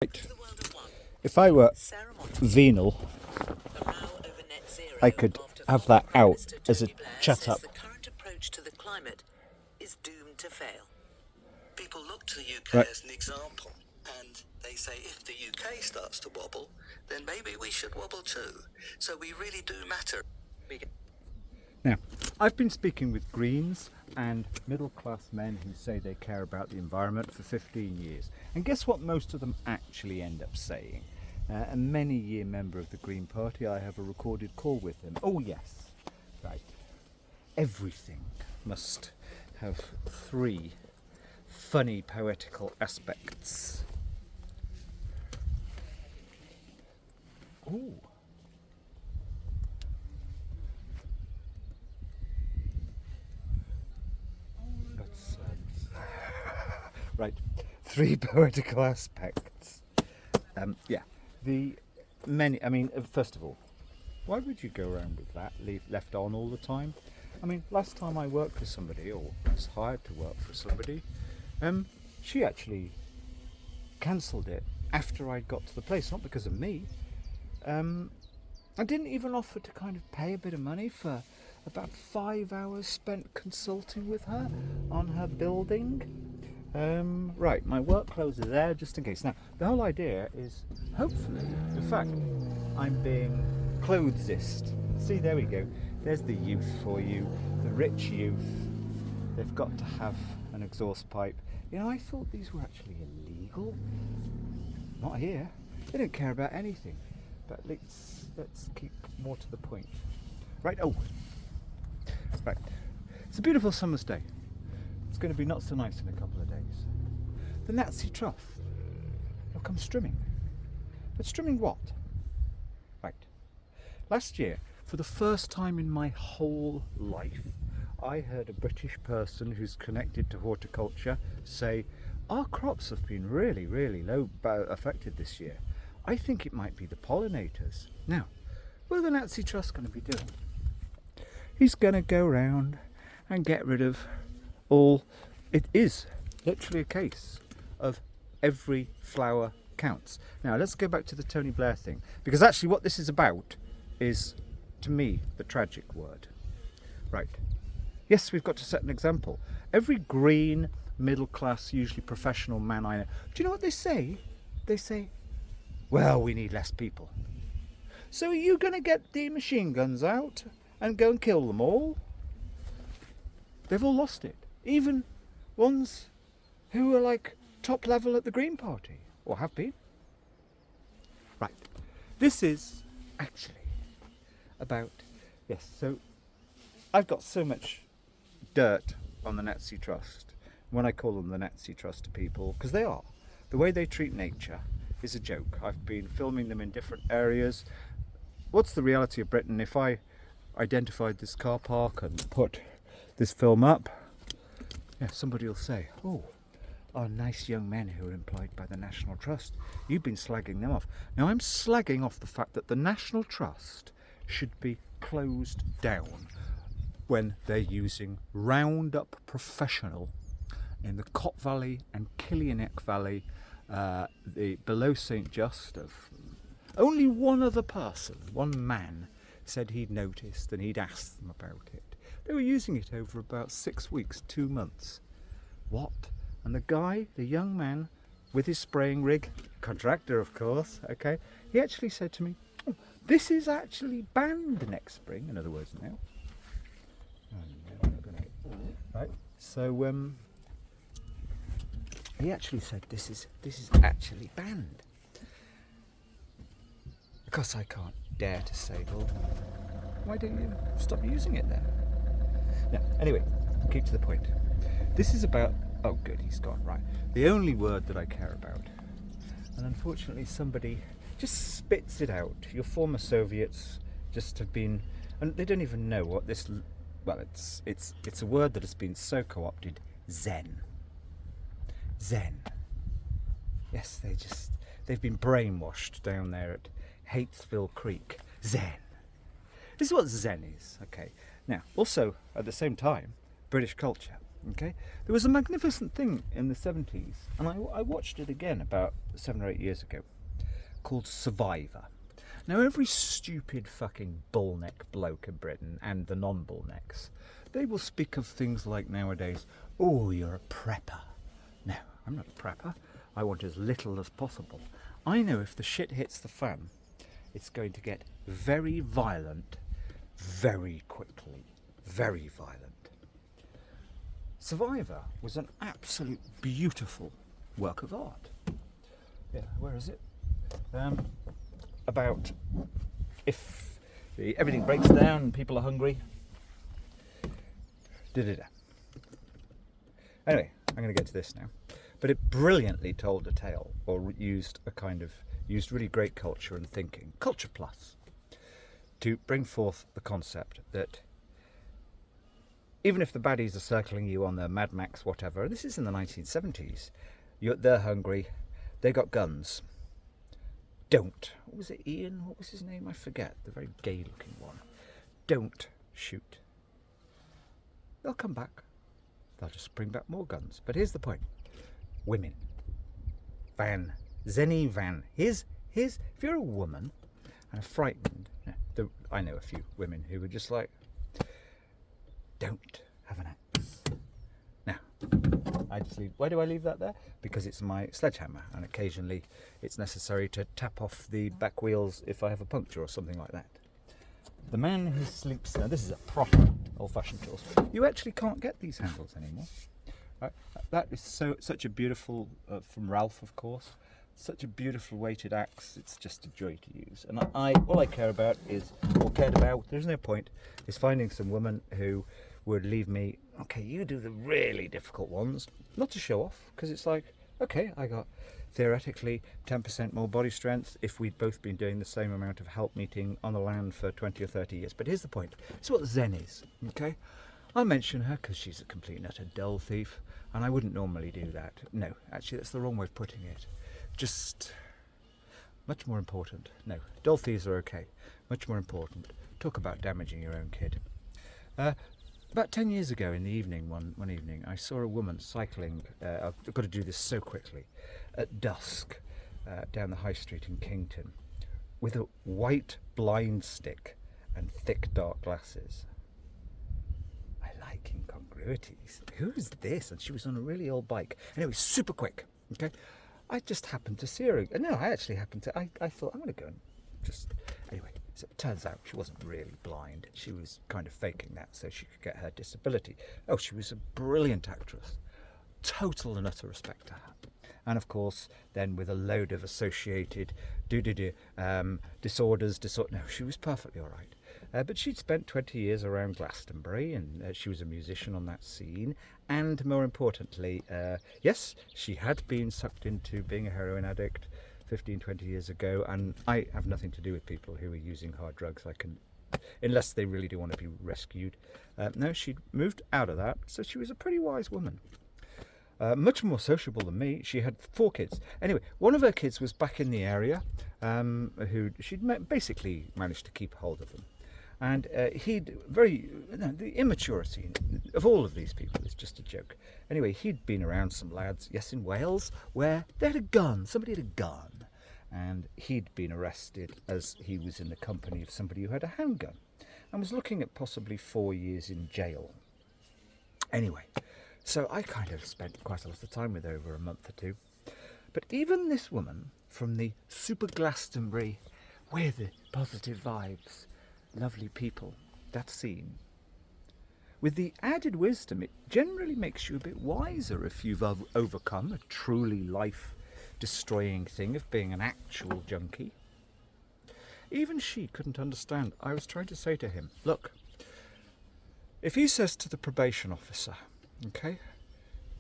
Right. If I were venal, I could have that out as a chat up. The current approach to the climate is doomed to fail. People look to the UK Right. as an example, and they say if the UK starts to wobble, then maybe we should wobble too. So we really do matter. Now, I've been speaking with Greens and middle-class men who say they care about the environment for 15 years. And guess what most of them actually end up saying? A many-year member of the Green Party, I have a recorded call with him. Oh yes, right. Everything must have three funny poetical aspects. Ooh. Right, three poetical aspects. Yeah, first of all, why would you go around with that left on all the time? I mean, last time I worked for somebody, or was hired to work for somebody, she actually cancelled it after I got to the place, not because of me. I didn't even offer to kind of pay a bit of money for about 5 hours spent consulting with her on her building. Right, my work clothes are there just in case. Now, the whole idea is, hopefully, in fact, I'm being clothesist. See, there we go. There's the youth for you, the rich youth. They've got to have an exhaust pipe. You know, I thought these were actually illegal. Not here. They don't care about anything. But let's keep more to the point. Right, right. It's a beautiful summer's day. It's going to be not so nice in a couple of days. The Nazi Trust will come strimming. But strimming what? Right. Last year, for the first time in my whole life, I heard a British person who's connected to horticulture say, our crops have been really, really low affected this year. I think it might be the pollinators. Now, what are the Nazi Trust going to be doing? He's going to go round and get rid of all. It is literally a case of every flower counts. Now let's go back to the Tony Blair thing, because actually what this is about is, to me, the tragic word. Right. Yes, we've got to set an example. Every green, middle class, usually professional man I know, do you know what they say? They say, well, we need less people. So are you going to get the machine guns out and go and kill them all? They've all lost it. Even ones who are like top level at the Green Party, or have been. Right. This is actually about, yes, so I've got so much dirt on the Nazi Trust. When I call them the Nazi Trust to people, because they are. The way they treat nature is a joke. I've been filming them in different areas. What's the reality of Britain? If I identified this car park and put this film up, yeah, somebody will say, oh, our nice young men who are employed by the National Trust, you've been slagging them off. Now I'm slagging off the fact that the National Trust should be closed down when they're using Roundup Professional in the Cott Valley and Killioneck Valley, below St. Just. Only one other person, one man, said he'd noticed and he'd asked them about it. They were using it over about 6 weeks, 2 months. What? And the guy, the young man, with his spraying rig, contractor of course, okay, he actually said to me, oh, this is actually banned next spring, in other words now. Right, so he actually said this is actually banned. Of course I can't dare to say, well, why don't you stop using it then? Now, anyway, keep to the point. This is about, oh good, he's gone, right. The only word that I care about. And unfortunately somebody just spits it out. Your former Soviets just have been, and they don't even know what this, well, it's a word that has been so co-opted, Zen. Zen. Yes, they've been brainwashed down there at Hatesville Creek. Zen. This is what Zen is, okay. Now, also, at the same time, British culture. Okay, there was a magnificent thing in the 70s, and I watched it again about 7 or 8 years ago, called Survivor. Now, every stupid fucking bullneck bloke in Britain and the non-bullnecks, they will speak of things like nowadays, oh, you're a prepper. No, I'm not a prepper. I want as little as possible. I know if the shit hits the fan, it's going to get very violent, very quickly, very violent. Survivor was an absolute beautiful work of art. Yeah, where is it? About if everything breaks down and people are hungry. Da-da-da. Anyway, I'm going to get to this now. But it brilliantly told a tale, or used really great culture and thinking, culture plus, to bring forth the concept that even if the baddies are circling you on their Mad Max whatever, this is in the 1970s, they're hungry, they got guns. Don't. What was it, Ian? What was his name? I forget. The very gay-looking one. Don't shoot. They'll come back. They'll just bring back more guns. But here's the point. Women. Zenny Van. If you're a woman and are frightened, I know a few women who were just like, don't have an axe. Now, I just leave. Why do I leave that there? Because it's my sledgehammer, and occasionally it's necessary to tap off the back wheels if I have a puncture or something like that. The man who sleeps. Now, this is a proper old-fashioned tool. You actually can't get these handles anymore. Right? That is such a beautiful, from Ralph, of course. Such a beautiful weighted axe. It's just a joy to use. And all I cared about, there's no point, is finding some woman who would leave me, okay, you do the really difficult ones, not to show off, because it's like, okay, I got theoretically 10% more body strength if we'd both been doing the same amount of help meeting on the land for 20 or 30 years. But here's the point. It's what Zen is, okay? I mention her because she's a complete and utter dull thief, and I wouldn't normally do that. No, actually, that's the wrong way of putting it. Just much more important. No, dull thieves are okay. Much more important. Talk about damaging your own kid. About 10 years ago in the evening, one evening, I saw a woman cycling, I've got to do this so quickly, at dusk down the high street in Kington with a white blind stick and thick dark glasses. I like incongruities. Who's this? And she was on a really old bike. And it was super quick, okay? I just happened to see her. No, I actually happened to, I thought, I'm going to go and just, anyway. So it turns out she wasn't really blind. She was kind of faking that so she could get her disability. Oh, she was a brilliant actress. Total and utter respect to her. And of course, then with a load of associated disorders. No, she was perfectly all right. But she'd spent 20 years around Glastonbury, and she was a musician on that scene. And more importantly, yes, she had been sucked into being a heroin addict 15, 20 years ago, and I have nothing to do with people who are using hard drugs. Unless they really do want to be rescued. No, she'd moved out of that, so she was a pretty wise woman. Much more sociable than me. She had 4 kids. Anyway, one of her kids was back in the area, who she'd basically managed to keep hold of them. And the immaturity of all of these people is just a joke. Anyway, he'd been around some lads, yes, in Wales, where they had a gun. Somebody had a gun. And he'd been arrested as he was in the company of somebody who had a handgun and was looking at possibly 4 years in jail. Anyway, so I kind of spent quite a lot of time with her over a month or two. But even this woman from the Super Glastonbury, with the positive vibes, lovely people, that scene, with the added wisdom, it generally makes you a bit wiser if you've overcome a truly life-destroying thing of being an actual junkie. Even she couldn't understand. I was trying to say to him, look, if he says to the probation officer, okay,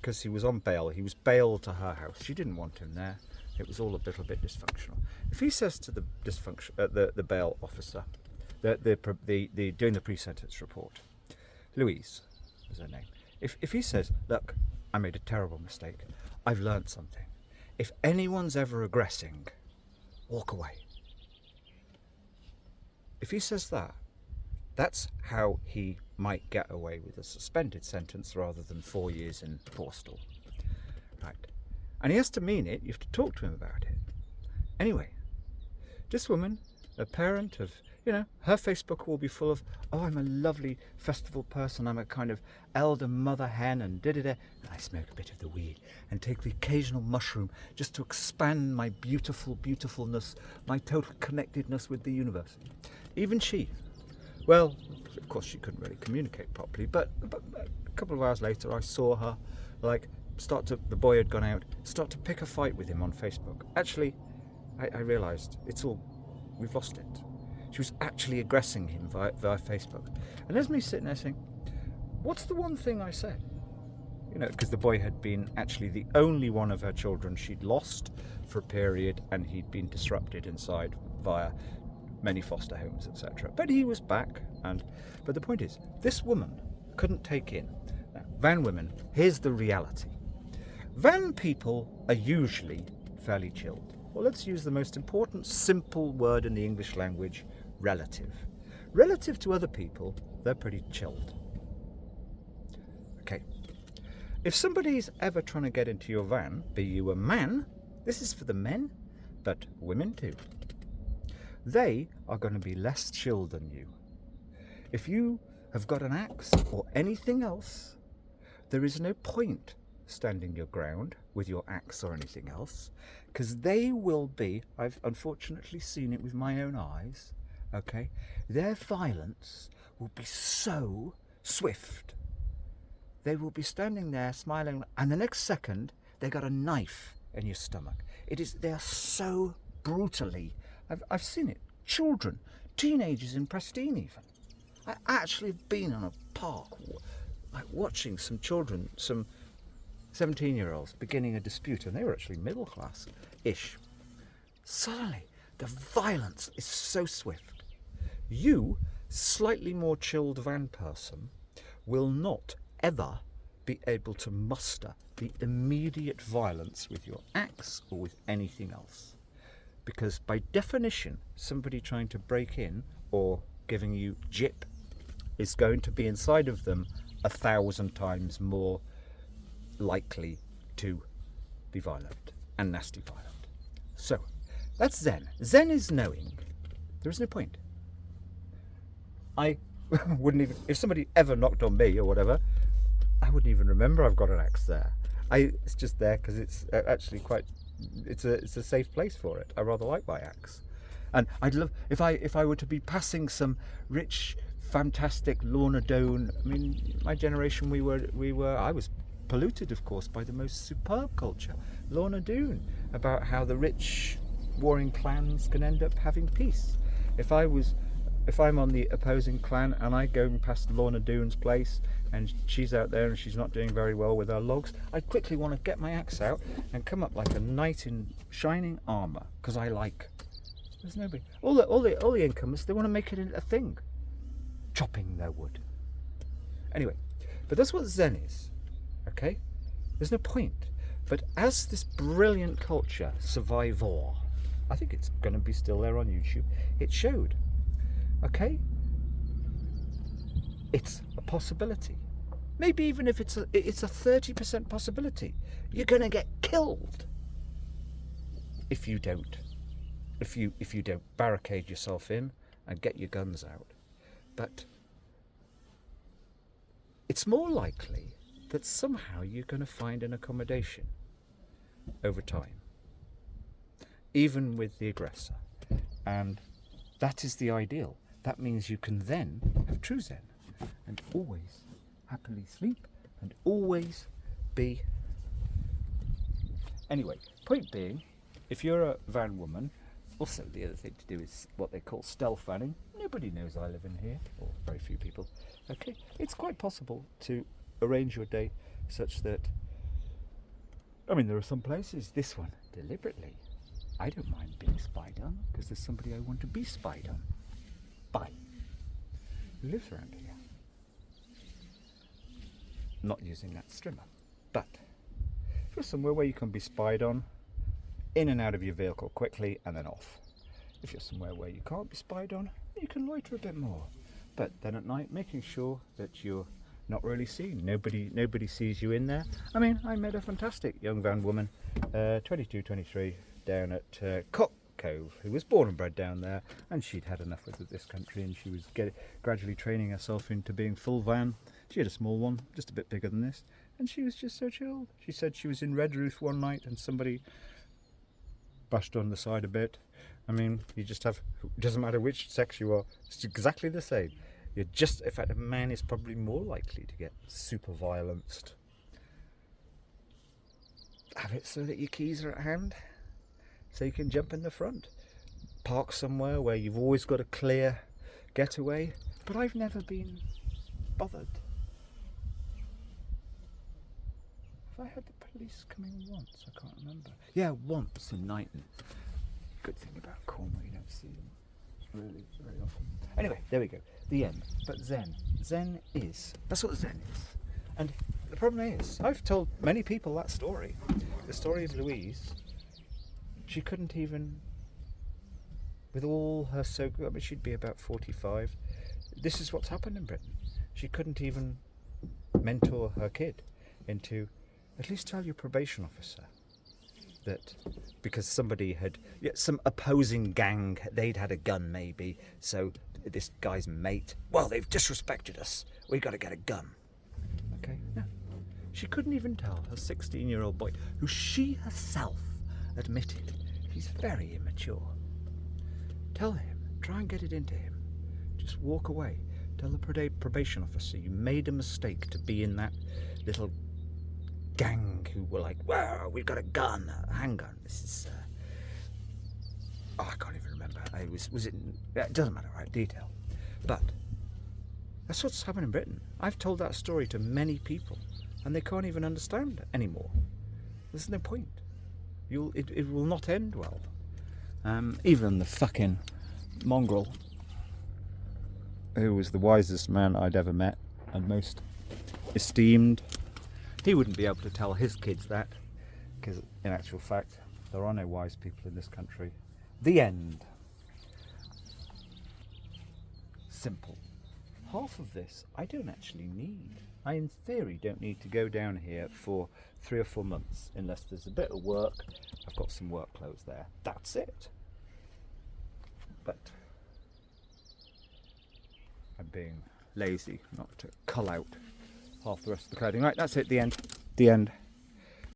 because he was on bail, he was bailed to her house, she didn't want him there, it was all a little bit dysfunctional. If he says to the bail officer, the doing the pre-sentence report, Louise is her name, if he says, look, I made a terrible mistake, I've learnt something, if anyone's ever aggressing, walk away. If he says that, that's how he might get away with a suspended sentence rather than 4 years in Borstal. Right. And he has to mean it. You have to talk to him about it. Anyway, this woman, a parent of, her Facebook will be full of, oh, I'm a lovely festival person. I'm a kind of elder mother hen and da-da-da. And I smoke a bit of the weed and take the occasional mushroom just to expand my beautifulness, my total connectedness with the universe. Even she, well, of course she couldn't really communicate properly, but a couple of hours later I saw her, the boy had gone out, start to pick a fight with him on Facebook. Actually, I realised we've lost it. She was actually aggressing him via Facebook. And there's me sitting there saying, what's the one thing I said? Because the boy had been actually the only one of her children she'd lost for a period, and he'd been disrupted inside via many foster homes, etc. But he was back, but the point is, this woman couldn't take in. Now, van women, here's the reality. Van people are usually fairly chilled. Well, let's use the most important simple word in the English language, relative. Relative to other people, they're pretty chilled. Okay. If somebody's ever trying to get into your van, be you a man, this is for the men, but women too, they are going to be less chilled than you. If you have got an axe or anything else, there is no point standing your ground with your axe or anything else, because they will be, I've unfortunately seen it with my own eyes, okay, their violence will be so swift. They will be standing there smiling, and the next second they got a knife in your stomach. They are so brutally, I've seen it, children, teenagers in Prestine even. I actually have been in a park watching some children, some 17-year-olds beginning a dispute, and they were actually middle class-ish. Suddenly, the violence is so swift. You, slightly more chilled van person, will not ever be able to muster the immediate violence with your axe or with anything else. Because by definition, somebody trying to break in or giving you jip is going to be inside of them 1,000 times more likely to be violent and nasty violent. So that's Zen. Zen is knowing there is no point. I wouldn't even, if somebody ever knocked on me or whatever, I wouldn't even remember I've got an axe there. It's just there because it's actually it's a safe place for it. I rather like my axe. And I'd love, if I were to be passing some rich, fantastic Lorna Doone, I mean, my generation, I was polluted, of course, by the most superb culture, Lorna Doone, about how the rich warring clans can end up having peace. If I'm on the opposing clan and I go past Lorna Doone's place and she's out there and she's not doing very well with her logs, I quickly want to get my axe out and come up like a knight in shining armour, because there's nobody. All the incomers, they want to make it a thing, chopping their wood. Anyway, but that's what Zen is. Okay, there's no point. But as this brilliant culture, Survivor, I think it's going to be still there on YouTube, it showed. Okay, it's a possibility. Maybe even if it's a 30% possibility, you're going to get killed if you don't barricade yourself in and get your guns out. But it's more likely that somehow you're going to find an accommodation over time, even with the aggressor. And that is the ideal. That means you can then have true Zen and always happily sleep and always be. Anyway, point being, if you're a van woman, also the other thing to do is what they call stealth vanning. Nobody knows I live in here, or very few people. Okay, it's quite possible to arrange your day such that, I mean, there are some places, this one, deliberately, I don't mind being spied on because there's somebody I want to be spied on by who lives around here. Not using that strimmer, but if you're somewhere where you can be spied on, in and out of your vehicle quickly and then off. If you're somewhere where you can't be spied on, you can loiter a bit more. but then at night making sure that you're not really seen. Nobody sees you in there. I mean, I met a fantastic young van woman, 22, 23, down at Cock Cove, who was born and bred down there, and she'd had enough of this country, and she was gradually training herself into being full van. She had a small one, just a bit bigger than this, and she was just so chilled. She said she was in Redruth one night and somebody bashed on the side a bit. I mean, you just have, it doesn't matter which sex you are, it's exactly the same. You're just, in fact, a man is probably more likely to get super violenced. Have it so that your keys are at hand, so you can jump in the front. Park somewhere where you've always got a clear getaway. But I've never been bothered. Have I had the police coming once? I can't remember. Yeah, once in Knighton. Good thing about Cornwall, you don't see them really very often. Anyway, there we go. The end. But Zen. Zen is. That's what Zen is. And the problem is, I've told many people that story. The story of Louise. She couldn't even, with all her I mean, she'd be about 45. This is what's happened in Britain. She couldn't even mentor her kid into, at least tell your probation officer that because somebody had, some opposing gang, they'd had a gun maybe, so this guy's mate, well, they've disrespected us, we got to get a gun. Okay, no. She couldn't even tell her 16-year-old boy, who she herself admitted he's very immature. Tell him, try and get it into him. Just walk away. Tell the probation officer you made a mistake to be in that little gang who were like, wow, we've got a gun, a handgun. This is, I can't even remember. It doesn't matter, right? Detail. But that's what's happened in Britain. I've told that story to many people and they can't even understand it anymore. There's no point. It will not end well. Even the fucking mongrel, who was the wisest man I'd ever met and most esteemed, he wouldn't be able to tell his kids that, because in actual fact there are no wise people in this country. The end. Simple. Half of this I don't actually need. I in theory don't need to go down here for 3 or 4 months unless there's a bit of work. I've got some work clothes there. That's it. But I'm being lazy not to cull out half the rest of the clothing. Right, that's it, the end. The end.